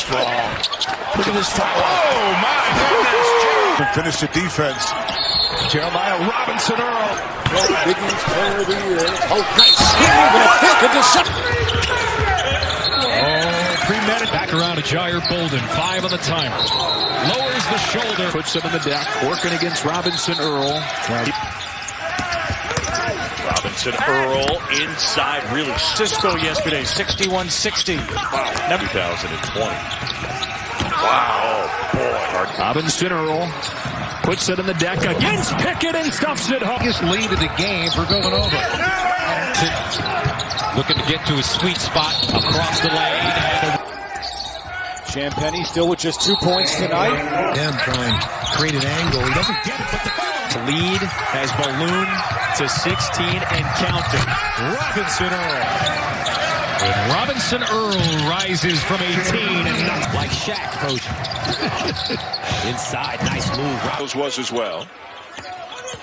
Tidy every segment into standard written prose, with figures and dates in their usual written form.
strong. Look at this foul. Oh, my goodness. Finish the defense. Jeremiah Robinson-Earl. Biggie's player of the year. Oh, nice save and a pick into Premeditated. Back around to Jair Bolden. 5 on the timer. Lowers the shoulder. Puts him in the deck. Working against Robinson-Earl. Robinson-Earl inside, really. Cisco yesterday, 61-60. Wow. 2020. Wow, boy. Robinson-Earl puts it in the deck against Pickett and stuffs it home. Biggest lead of the game for Villanova. Looking to get to his sweet spot across the lane. Champagny still with just 2 points tonight. Him trying to create an angle. He doesn't get it, but the Lead has ballooned to 16 and counting. Robinson-Earl. And Robinson-Earl rises from 18 and not like Shaq, coach. Inside, nice move. Those was as well.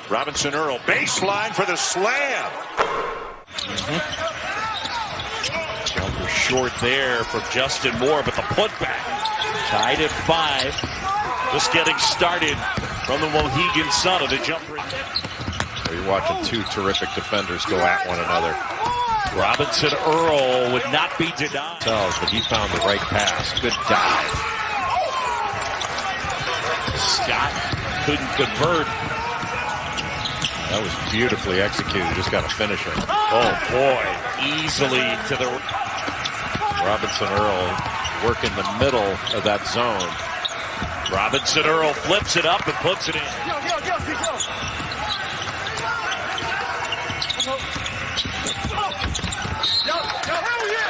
Robinson-Earl, baseline for the slam. Jumper short there from Justin Moore, but the putback. Tied at 5. Just getting started from the Mohegan Sun of the jumper. You're watching two terrific defenders go at one another. Robinson-Earl would not be denied. But he found the right pass. Good dive. Scott couldn't convert. That was beautifully executed. Just got to finish it. Oh boy, easily to the Robinson-Earl working the middle of that zone. Robinson-Earl flips it up and puts it in.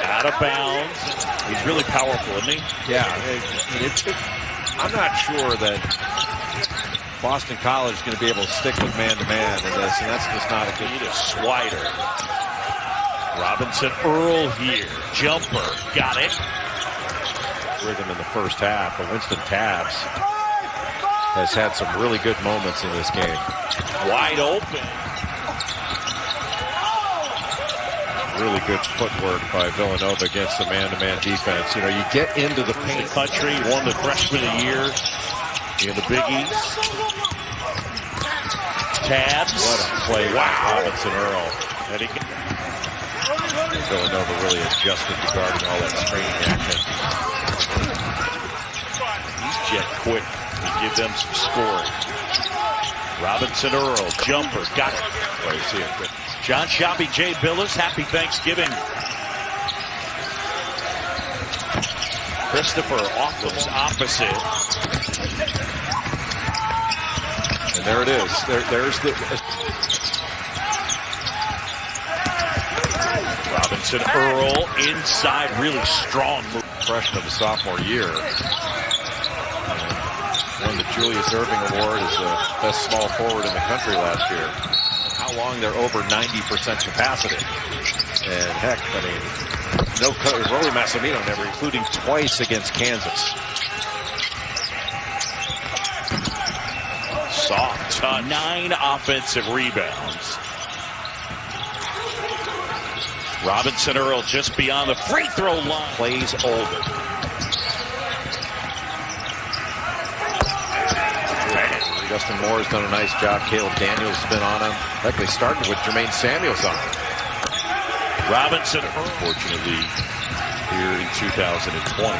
Out of bounds. He's really powerful, isn't he? Yeah. I'm not sure that Boston College is going to be able to stick with man-to-man in this, and that's just not a good. Need a swider. Robinson-Earl here. Jumper. Got it. Rhythm in the first half, but Winston Tabbs has had some really good moments in this game. Wide open. Really good footwork by Villanova against the man-to-man defense. You know, you get into the paint. The country won the freshman of the year in the Big East. Tabbs. What a play. Wow. Robinson-Earl. Villanova really adjusted to guarding all that screening action. He's jet quick to give them some scoring. Robinson-Earl, jumper, got it. Well, you see it. John Shoppy, Jay Billis, happy Thanksgiving. Christopher off the opposite. And there it is. There's the... Robinson-Earl inside, really strong move. Freshman of the sophomore year. Won the Julius Erving Award as the best small forward in the country last year. How long they're over 90% capacity. And heck, I mean, no coach, Rolly Massimino never, including twice against Kansas. Soft touch. 9 offensive rebounds. Robinson-Earl just beyond the free throw line. Plays older. Justin Moore has done a nice job. Caleb Daniels has been on him. Like they started with Jermaine Samuels on him. Robinson-Earl, unfortunately, here in 2020.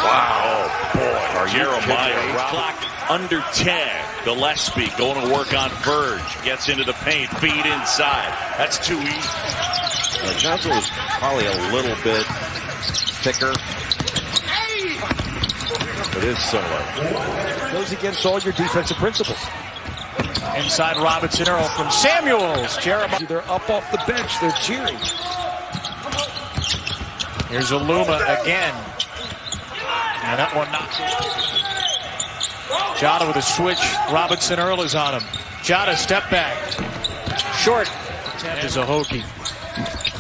Wow, boy. Jeremiah, clock under 10. Gillespie going to work on Verge. Gets into the paint, feed inside. That's too easy. Johnson was probably a little bit thicker. It is similar. Goes against all your defensive principles. Inside Robinson-Earl from Samuels. Jeremiah. They're up off the bench. They're cheering. Here's Aluma again. And that one knocked it. Jada with a switch. Robinson-Earl is on him. Jada step back. Short. Is a Hokie.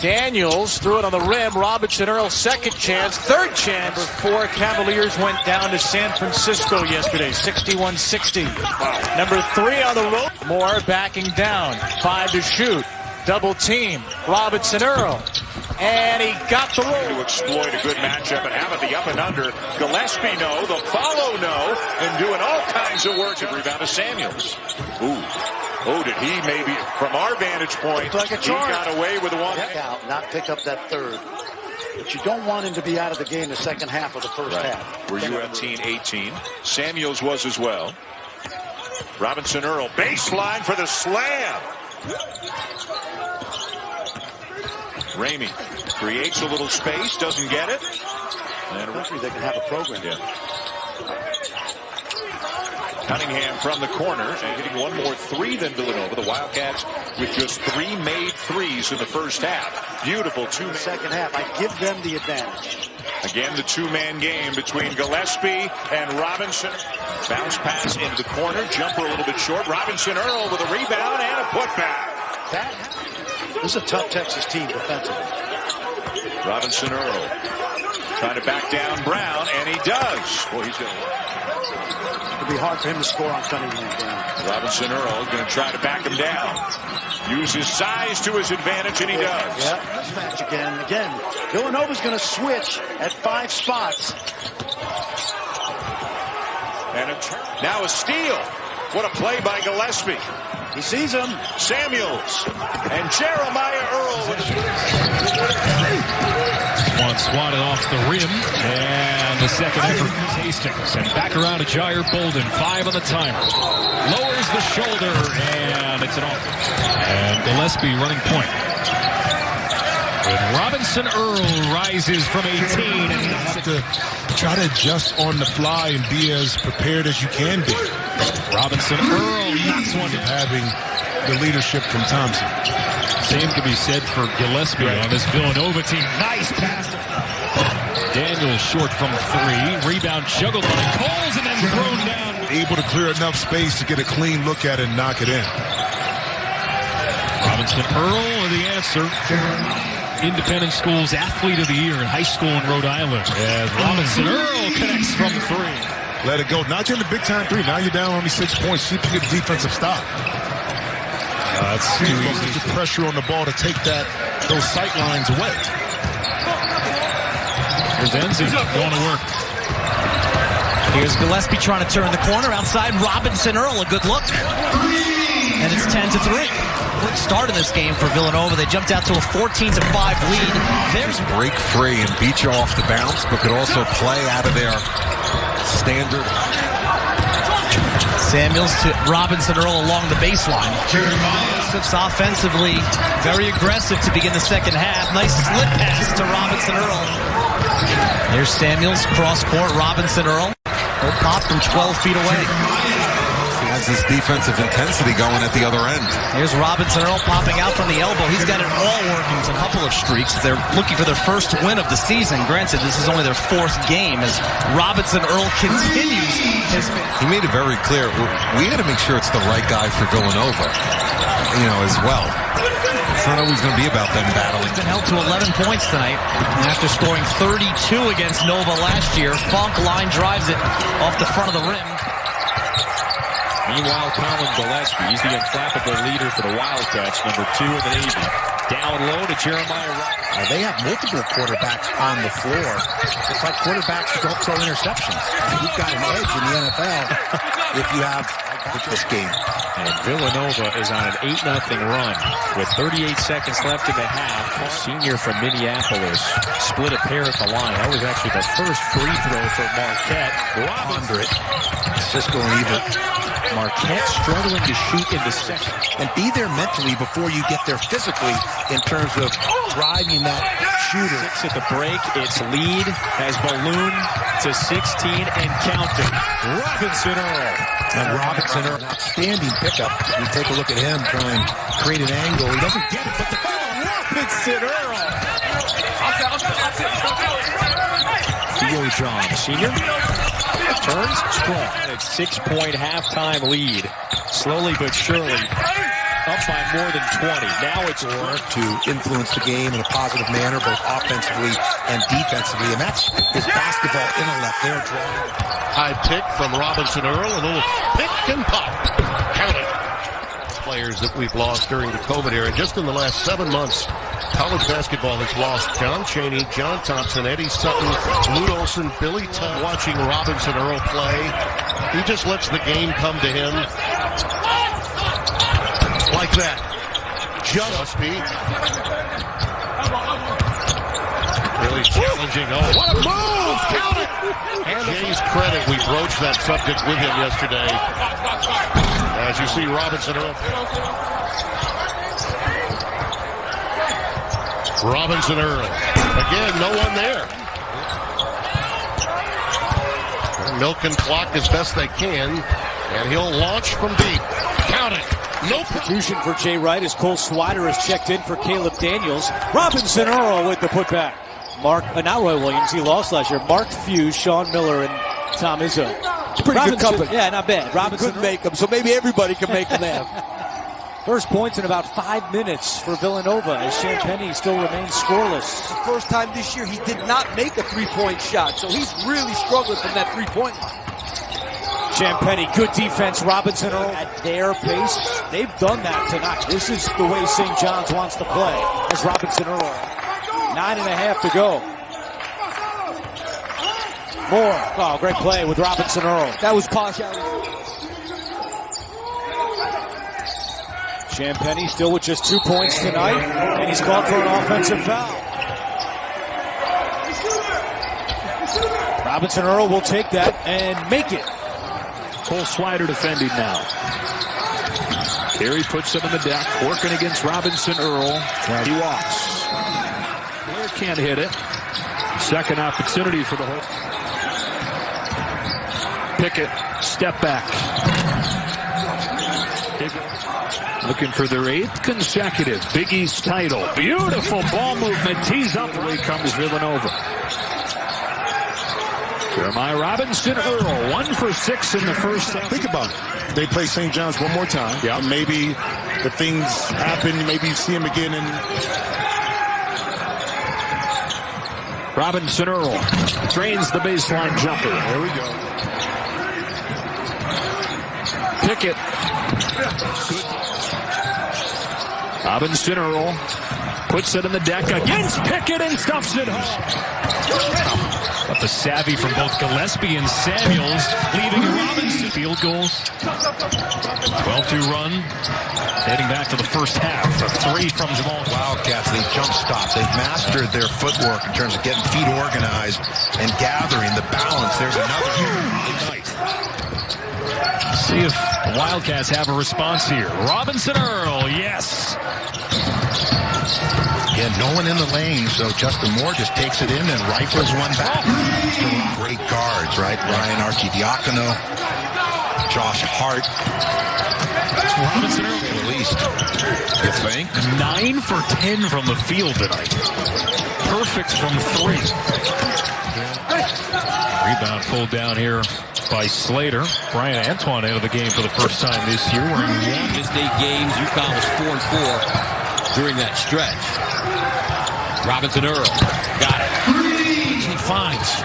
Daniels threw it on the rim. Robinson-Earl second chance. Third chance. Number 4 Cavaliers went down to San Francisco yesterday. 61-60. Number 3 on the road. Moore backing down. 5 to shoot. Double team. Robinson-Earl. And he got the roll. To exploit a good matchup and have it the up and under. Gillespie no, the follow no, and doing all kinds of work. And rebound to Samuels. Ooh. Oh, did he maybe, from our vantage point, like a he got away with one. Out, not pick up that third. But you don't want him to be out of the game the second half of the first half. Were you at 18? Samuels was as well. Robinson-Earl, baseline for the slam. Ramey creates a little space, doesn't get it. And They can have a program. Yeah. Cunningham from the corner and hitting one more three than Villanova. The Wildcats with just 3 made threes in the first half. Beautiful two-man. Second half, I give them the advantage. Again, the two-man game between Gillespie and Robinson. Bounce pass into the corner. Jumper a little bit short. Robinson-Earl with a rebound and a putback. This is a tough Texas team defensively. Robinson-Earl trying to back down Brown, and he does. Boy, he's going to... It'll be hard for him to score on Cunningham. Robinson-Earl going to try to back him down. Use his size to his advantage, and he does. Yeah, mismatch again. Villanova's going to switch at 5 spots. And now a steal. What a play by Gillespie. He sees him. Samuels and Jeremiah Earl. One swatted off the rim, and the second effort is Hastings. And back around to Jair Bolden, 5 on the timer. Lowers the shoulder, and it's an offense. And Gillespie running point. And Robinson-Earl rises from 18. And You have to try to adjust on the fly and be as prepared as you can be. Robinson-Earl knocks one down. Having the leadership from Thompson. Same could be said for Gillespie on this Villanova team. Nice pass. Daniels short from 3. Rebound juggled by Coles and then thrown down. Able to clear enough space to get a clean look at it and knock it in. Robinson-Earl with the answer. Independent Schools Athlete of the Year in high school in Rhode Island. As Robinson-Earl connects from 3. Let it go. Not in the big time 3. Now you're down only 6 points. See if you get a defensive stop. That's too easy. Get pressure on the ball to take those sight lines away. Here's Enzi going to work. Here's Gillespie trying to turn the corner outside. Robinson-Earl, a good look. And it's 10-3. Quick start in this game for Villanova. They jumped out to a 14-5 lead. There's break free and beat you off the bounce, but could also play out of their standard. Samuels to Robinson-Earl along the baseline. It's offensively very aggressive to begin the second half. Nice slip pass to Robinson-Earl. There's Samuels, cross court, Robinson-Earl. He'll pop from 12 feet away. He has his defensive intensity going at the other end. Here's Robinson-Earl popping out from the elbow. He's got it all working. A couple of streaks. They're looking for their first win of the season. Granted, this is only their 4th game as Robinson-Earl continues his... He made it very clear. We got to make sure it's the right guy for Villanova, as well. It's not always going to be about them battling. He's been held to 11 points tonight after scoring 32 against Nova last year. Funk line drives it off the front of the rim. Meanwhile, Colin Gillespie, he's the unflappable leader for the Wildcats, number 2 in the Navy. Down low to Jeremiah Robinson. They have multiple quarterbacks on the floor. It's like quarterbacks don't throw interceptions. You've got an edge in the NFL if you have this game. And Villanova is on an 8-0 run with 38 seconds left in the half. Senior from Minneapolis split a pair at the line. That was actually the first free throw for Marquette. Ponder it. Cisco and Ebert. Marquette struggling to shoot in the second. And be there mentally before you get there physically in terms of driving that shooter. 6 at the break. It's lead has ballooned to 16 and counting. Robinson-Earl. And Robinson-Earl, outstanding pickup. You take a look at him trying to create an angle. He doesn't get it, but the Robinson-Earl. Theo John, senior. Turns strong. It's 6-point halftime lead. Slowly but surely up by more than 20. Now it's to influence the game in a positive manner, both offensively and defensively. And that's his basketball intellect. They're drawing. High pick from Robinson-Earl. A little pick and pop. Count it. Players that we've lost during the COVID era. Just in the last 7 months, College basketball has lost John Chaney, John Thompson, Eddie Sutton, Lute Olson, Billy Tubb. Watching Robinson-Earl play, he just lets the game come to him like that. Just really challenging. Oh, what a move! Count it! And Jay's credit, we broached that subject with him yesterday. As you see Robinson-Earl. Robinson-Earl. Again, no one there. Milk and clock as best they can, and he'll launch from deep. Count it. No substitution for Jay Wright as Cole Swider has checked in for Caleb Daniels. Robinson-Earl with the putback. Not Roy Williams, he lost last year. Mark Few, Sean Miller, and Tom Izzo. It's pretty good company. Yeah, not bad. Robinson could make them, so maybe everybody can make them there. First points in about 5 minutes for Villanova as Champagny still remains scoreless. The first time this year he did not make a three-point shot, so he's really struggling from that three-point line. Champagny, good defense. Robinson-Earl at their pace. They've done that tonight. This is the way St. John's wants to play. As Robinson-Earl, 9.5 to go. Moore. Oh, great play with Robinson-Earl. That was posh out. Champagny still with just 2 points tonight, and he's called for an offensive foul. Robinson-Earl will take that and make it. Cole Swider defending now. Here he puts him in the deck, working against Robinson-Earl. He walks. Blair can't hit it. Second opportunity for the whole. Pickett, step back. Looking for their 8th consecutive Big East title. Beautiful ball movement. Tees up. Away comes Villanova. Jeremiah Robinson-Earl, 1 for 6 in the first half. Think about it. They play St. John's one more time. Yeah. And maybe if things happen, maybe you see him again. And Robinson-Earl drains the baseline jumper. There we go. Pickett. Good. Robinson-Earl puts it in the deck against Pickett and stuffs it home. But the savvy from both Gillespie and Samuels, leaving Robinson. Field goals. 12-2 run. Heading back to the first half. A 3 from Jamal. Wildcats, they jump stop. They've mastered their footwork in terms of getting feet organized and gathering the balance. There's another night. See if the Wildcats have a response here. Robinson-Earl, yes. Again, no one in the lane, so Justin Moore just takes it in and rifles one back. Great guards, right? Ryan Archidiacono, Josh Hart. Robinson-Earl at least, you think? 9 for 10 from the field tonight. Perfect from 3. Rebound pulled down here by Slater. Brian Antoine out of the game for the first time this year. Just 8 games. UConn was 4-4 during that stretch. Robinson-Earl got it. He finds.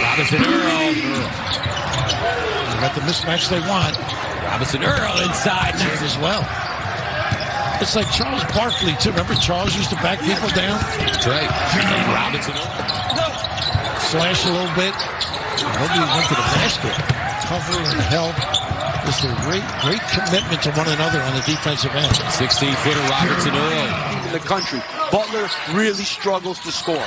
Robinson-Earl. Got the mismatch they want. Robinson-Earl inside as well. It's like Charles Barkley, too. Remember Charles used to back people down? That's right. Robinson-Earl. Slash a little bit. Nobody went to the basket. Cover and help. It's a great commitment to one another on the defensive end. 16-footer Robinson-Earl. In the country, Butler really struggles to score.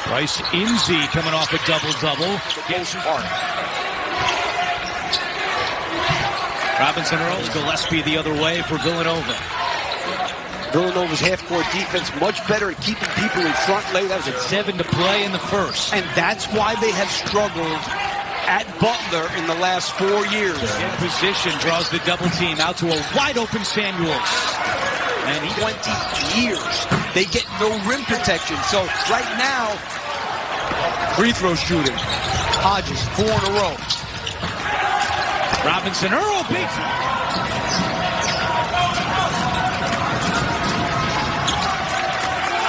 Bryce Inzy coming off a double-double. Robinson-Earl, Gillespie the other way for Villanova. Villanova's half-court defense much better at keeping people in front late. That was at 7 to play in the first. And that's why they have struggled at Butler in the last 4 years. In position, draws the double team out to a wide-open Samuels. And 20 years. They get no rim protection. So right now, free throw shooting. Hodges, 4 in a row. Robinson-Earl, big.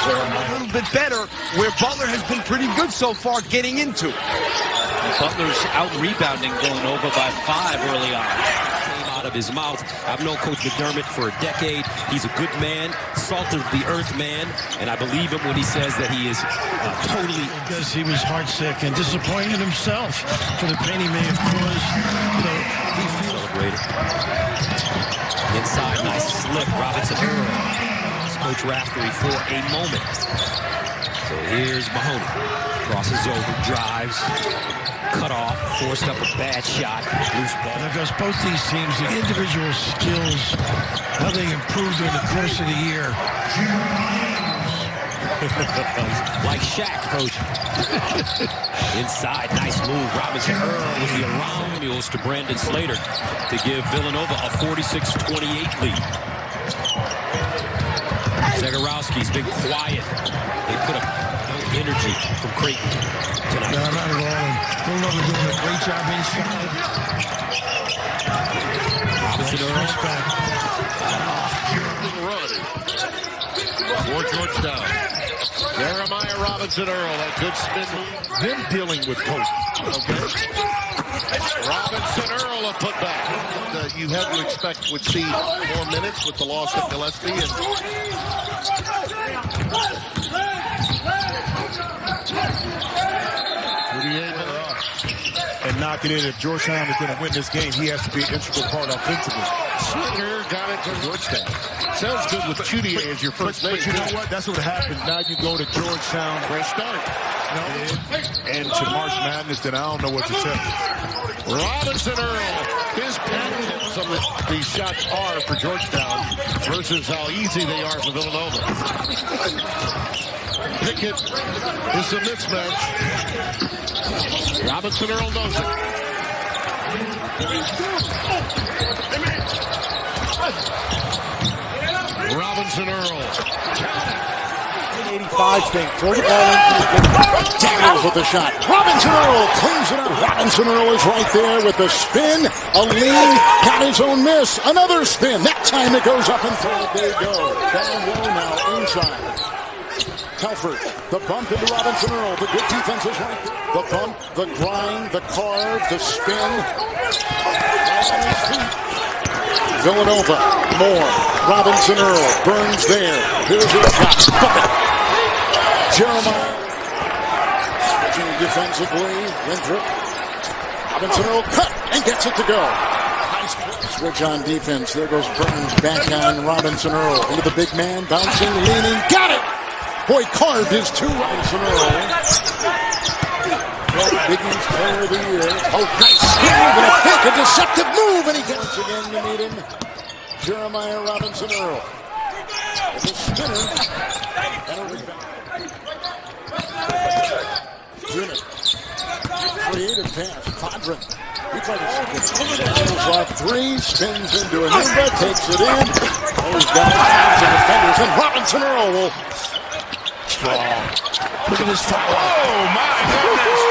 A little bit better, where Butler has been pretty good so far getting into it. And Butler's out-rebounding Villanova by 5 early on. out of his mouth. I've known Coach McDermott for a decade. He's a good man, salt of the earth man, and I believe him when he says that he is totally... Because he was heartsick and disappointed himself for the pain he may have caused. He feels... Celebrated. Inside, nice slip. Robinson-Earl. Coach Raftery for a moment. So here's Mahoney. Crosses over, drives, cut off, forced up a bad shot, loose ball. Because both these teams, the individual skills, how they improve during the course of the year. Like Shaq, Coach. Inside, nice move. Robinson-Earl with the around mules to Brandon Slater to give Villanova a 46-28 lead. Zagorowski's been quiet. They put up no energy from Creighton tonight. No, not at all. Villanova doing a great job inside. Robinson-Earl. For Georgetown. Jeremiah Robinson-Earl, that good spin move. Them dealing with Coach. Okay. Robinson-Earl a putback. You have to expect would see more minutes with the loss of Gillespie. And knocking in. If Georgetown is going to win this game, he has to be an integral part offensively. Slater got it to Georgetown. Sounds good with Chudier as your first name. But you know what? That's what happens. Now you go to Georgetown. Fresh start. And to March Madness, then I don't know what to tell you. Robinson-Earl, his patterns of these shots are for Georgetown versus how easy they are for Villanova. Pickett is the mismatch. Robinson-Earl knows it. Robinson-Earl. 85 thing. Throw the ball into Daniels with the shot. Robinson-Earl cleans it up. Robinson-Earl is right there with the spin. A lean. Got his own miss. Another spin. That time it goes up and through. They go. Down low now inside. Telford. The bump into Robinson-Earl. The good defense is right there. The bump, the grind, the carve, the spin. Right on his feet. Villanova. More. Robinson-Earl. Burns there. Here's his shot. Bucket. Jeremiah. Switching defensively. Winthrop. Robinson-Earl cut and gets it to go. Switch on defense. There goes Burns back on Robinson-Earl. Into the big man. Bouncing, leaning. Got it! Boy, carved his two. Robinson-Earl. Big East player of the year. Oh, nice spin. And a fake, a deceptive move. And he gets again to meet him. Jeremiah Robinson-Earl. With a spinner. And a rebound. Unit. Creative pass. Fodron. He tried to spin. Samuels off three. Spins into a number. Takes it in. Those guys to defenders. And Robinson-Earl will... Strong. Look at this foul. Oh, my goodness.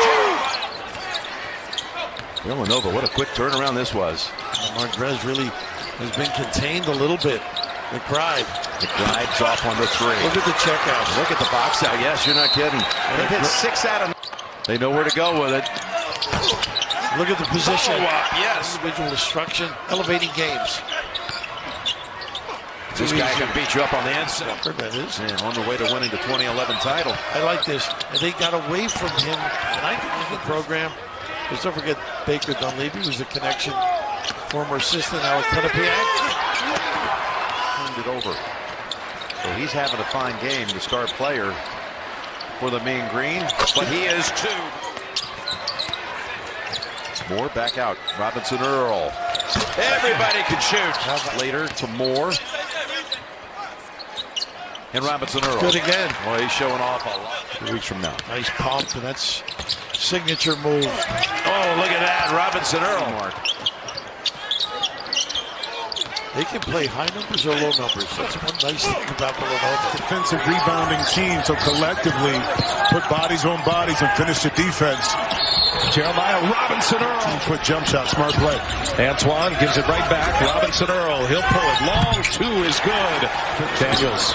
Villanova, what a quick turnaround this was. Marquez really has been contained a little bit. McBride. McBride's off on the three. Look at the checkout. Look at the box out. Yes, you're not kidding. They hit 6 out of... They know where to go with it. Look at the position. Yes. Individual instruction. Elevating games. This guy can beat you up on the inside. That is. And on the way to winning the 2011 title. I like this. And they got away from him tonight in the program. Because don't forget, Baker Dunleavy was a connection. Former assistant out at Quinnipiac. Turned it over. So he's having a fine game, the star player for the Mean Green. But he is too. Moore back out. Robinson-Earl. Everybody can shoot. Later to Moore. And Robinson-Earl. Good again. Well, he's showing off a lot. 2 weeks from now. Nice pump, and that's signature move. Oh, look at that. Robinson-Earl. They can play high numbers or low numbers. That's one nice thing about Villanova. Defensive rebounding team, so collectively put bodies on bodies and finish the defense. Jeremiah Robinson-Earl. Quick jump shot, smart play. Antoine gives it right back. Robinson-Earl, he'll pull it. Long two is good. Daniels.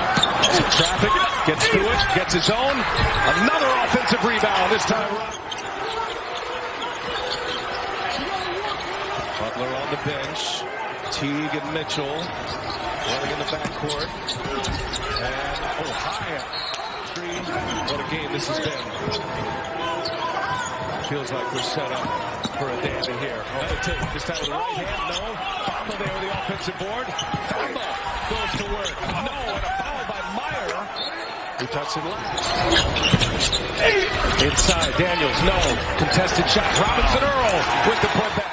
Traffic, gets to it, gets his own. Another offensive rebound, this time. Butler on the bench. Teague and Mitchell running in the backcourt. And Ohio. What a game this has been. Feels like we're set up for a dandy here. Another take. This time with the right hand. No. Bamba there with the offensive board. Bamba goes to work. No. And a foul by Meyer. Who touched it last. Inside. Daniels. No. Contested shot. Robinson-Earl with the putback.